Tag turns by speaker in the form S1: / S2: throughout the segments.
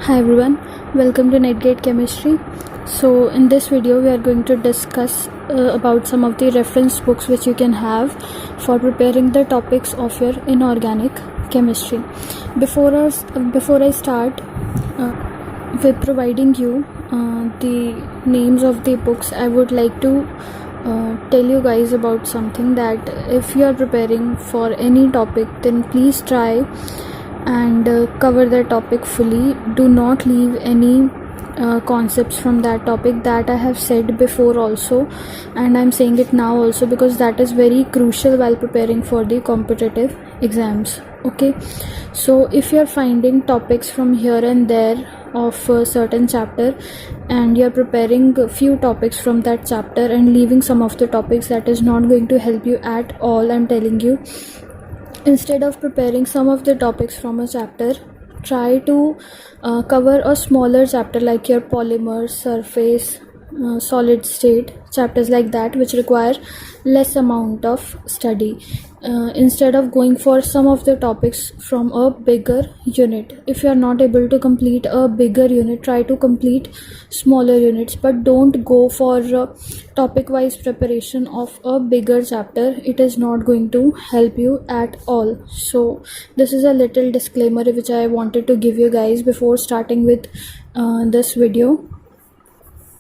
S1: Hi everyone, welcome to Netgate Chemistry. So in this video we are going to discuss about some of the reference books which you can have for preparing the topics of your inorganic chemistry. Before I start with providing you the names of the books, I would like to tell you guys about something, that if you are preparing for any topic, then please try and cover that topic fully. Do not leave any concepts from that topic. That I have said before also, and I'm saying it now also, because that is very crucial while preparing for the competitive exams. Okay, so if you're finding topics from here and there of a certain chapter, and you're preparing a few topics from that chapter and leaving some of the topics, that is not going to help you at all. I'm telling you, instead of preparing some of the topics from a chapter, try to cover a smaller chapter like your polymers, surface, solid state, chapters like that, which require less amount of study, instead of going for some of the topics from a bigger unit. If you are not able to complete a bigger unit, try to complete smaller units, but don't go for topic wise preparation of a bigger chapter. It is not going to help you at all. So this is a little disclaimer which I wanted to give you guys before starting with this video,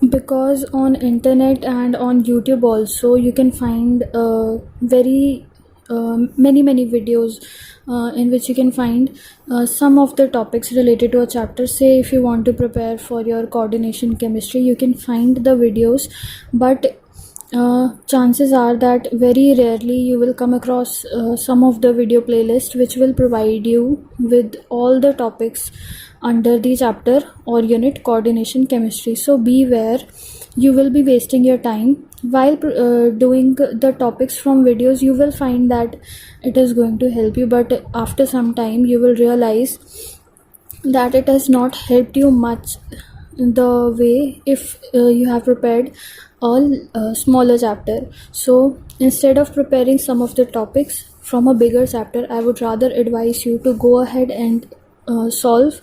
S1: because on internet and on YouTube also you can find very many videos in which you can find some of the topics related to a chapter. Say if you want to prepare for your coordination chemistry, you can find the videos, but chances are that very rarely you will come across some of the video playlist which will provide you with all the topics under the chapter or unit coordination chemistry. So beware, you will be wasting your time while doing the topics from videos. You will find that it is going to help you, but after some time you will realize that it has not helped you much in the way if you have prepared a smaller chapter. So instead of preparing some of the topics from a bigger chapter, I would rather advise you to go ahead and solve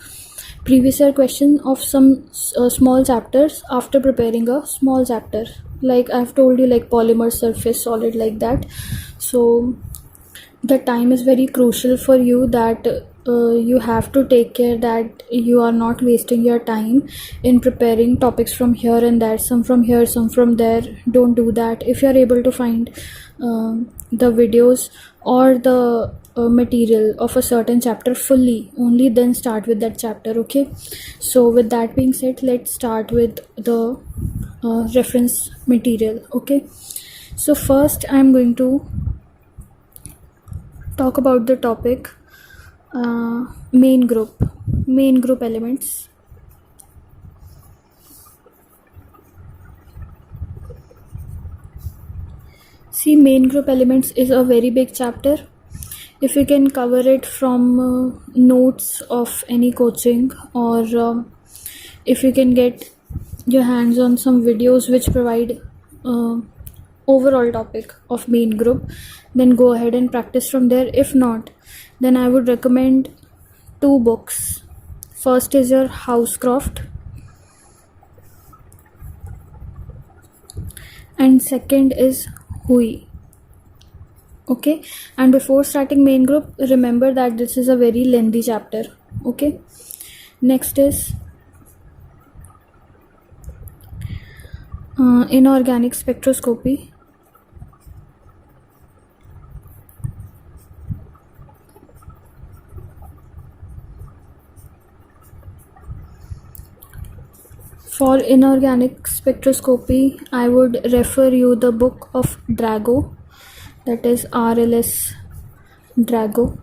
S1: previous year question of some small chapters after preparing a small chapter, like I've told you, like polymer, surface, solid, like that. So the time is very crucial for you, that you have to take care that you are not wasting your time in preparing topics from here and there, some from here, some from there. Don't do that. If you are able to find the videos or the material of a certain chapter fully, only then start with that chapter. Okay, so with that being said, let's start with the reference material. Okay, so first I'm going to talk about the topic main group elements. See, main group elements is a very big chapter. If you can cover it from notes of any coaching, or if you can get your hands on some videos which provide overall topic of main group, then go ahead and practice from there. If not, then I would recommend two books. First is your Housecroft, and second is Hui. Okay, and before starting main group, remember that this is a very lengthy chapter. Okay, next is inorganic spectroscopy. For inorganic spectroscopy, I would refer you the book of Drago, that is RLS Drago.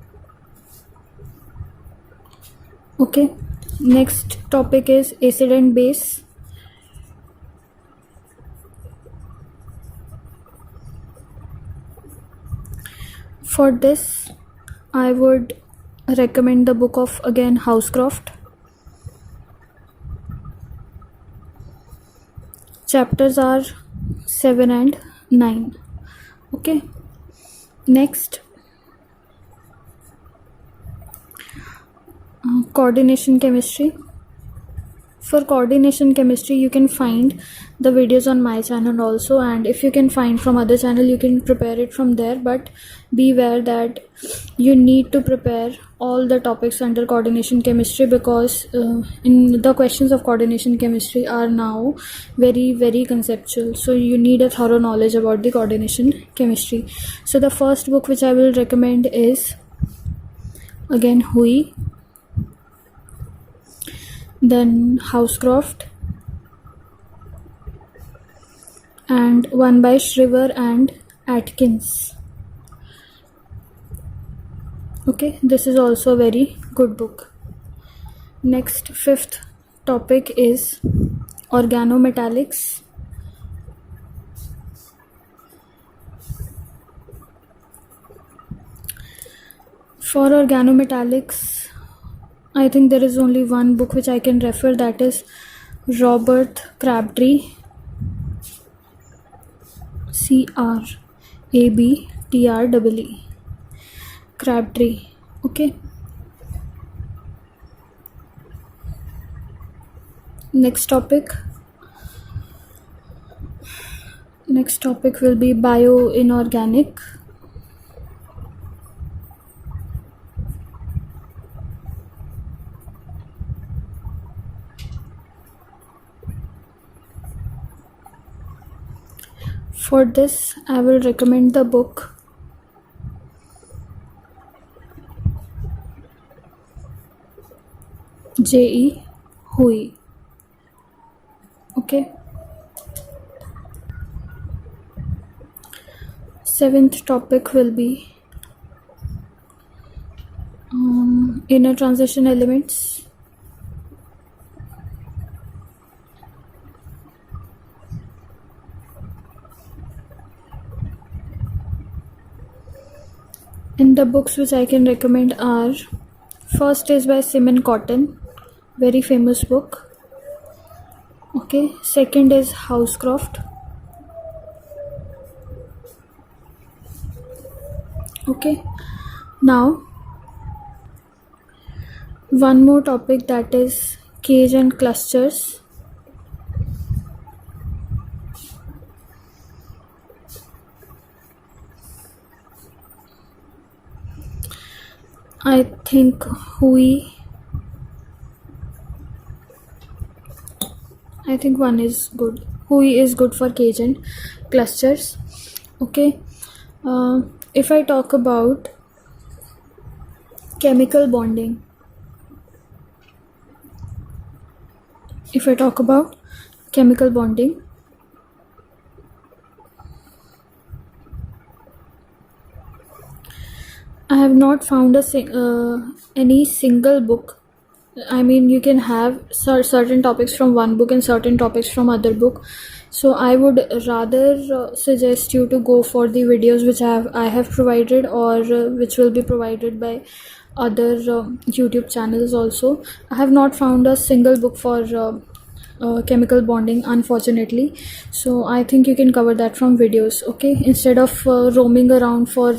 S1: Okay, next topic is acid and base. For this, I would recommend the book of, again, Housecroft. Chapters are 7 and 9. Okay, next coordination chemistry. For coordination chemistry, you can find the videos on my channel also, and if you can find from other channel, you can prepare it from there. But beware that you need to prepare all the topics under coordination chemistry, because in the questions of coordination chemistry are now very conceptual, so you need a thorough knowledge about the coordination chemistry. So the first book which I will recommend is again Hui, then Housecroft, and one by Shriver and Atkins. Okay, this is also a very good book. Next, fifth topic is organometallics. For organometallics, I think there is only one book which I can refer, that is Robert Crabtree, Crabtree, Crabtree. Okay. Next topic will be bioinorganic. For this, I will recommend the book J.E. Hui. Okay. Seventh topic will be inner transition elements. And the books which I can recommend are, first is by Simon Cotton, very famous book. Okay. Second is Housecroft. Okay. Now, one more topic, that is cage and clusters. I think one is good. Hui is good for cage and clusters. Okay. If I talk about chemical bonding, I have not found any single book. I mean, you can have certain topics from one book and certain topics from other book. So I would rather suggest you to go for the videos which I have provided, or which will be provided by other YouTube channels also. I have not found a single book for chemical bonding, unfortunately. So I think you can cover that from videos. Okay, instead of roaming around for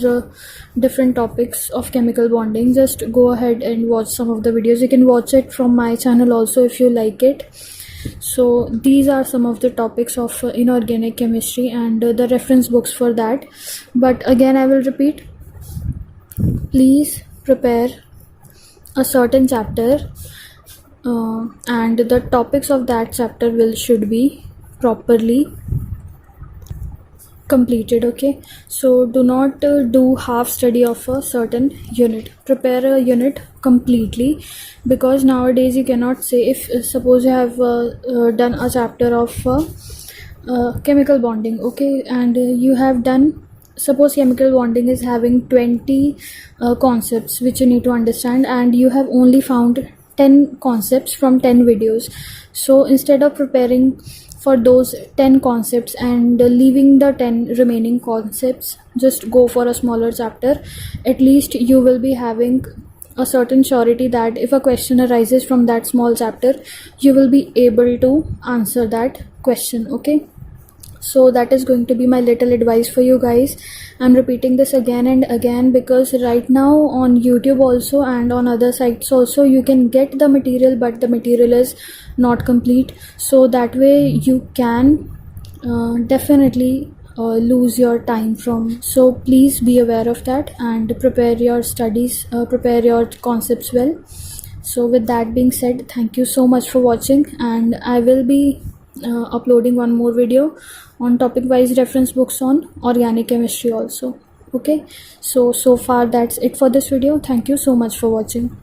S1: different topics of chemical bonding, just go ahead and watch some of the videos. You can watch it from my channel also if you like it. So these are some of the topics of inorganic chemistry and the reference books for that. But again, I will repeat, please prepare a certain chapter, and the topics of that chapter should be properly completed. Okay, so do not do half study of a certain unit. Prepare a unit completely, because nowadays you cannot say, if suppose you have done a chapter of chemical bonding, okay, and you have done, suppose chemical bonding is having 20 concepts which you need to understand, and you have only found 10 concepts from 10 videos. So instead of preparing for those 10 concepts and leaving the 10 remaining concepts, just go for a smaller chapter. At least you will be having a certain surety that if a question arises from that small chapter, you will be able to answer that question. Okay, So that is going to be my little advice for you guys. I'm repeating this again and again because right now on YouTube also and on other sites also you can get the material, but the material is not complete. So that way you can definitely lose your time from. So please be aware of that and prepare your studies, prepare your concepts well. So with that being said, thank you so much for watching, and I will be uploading one more video on topic wise reference books on organic chemistry also. Okay, so far that's it for this video. Thank you so much for watching.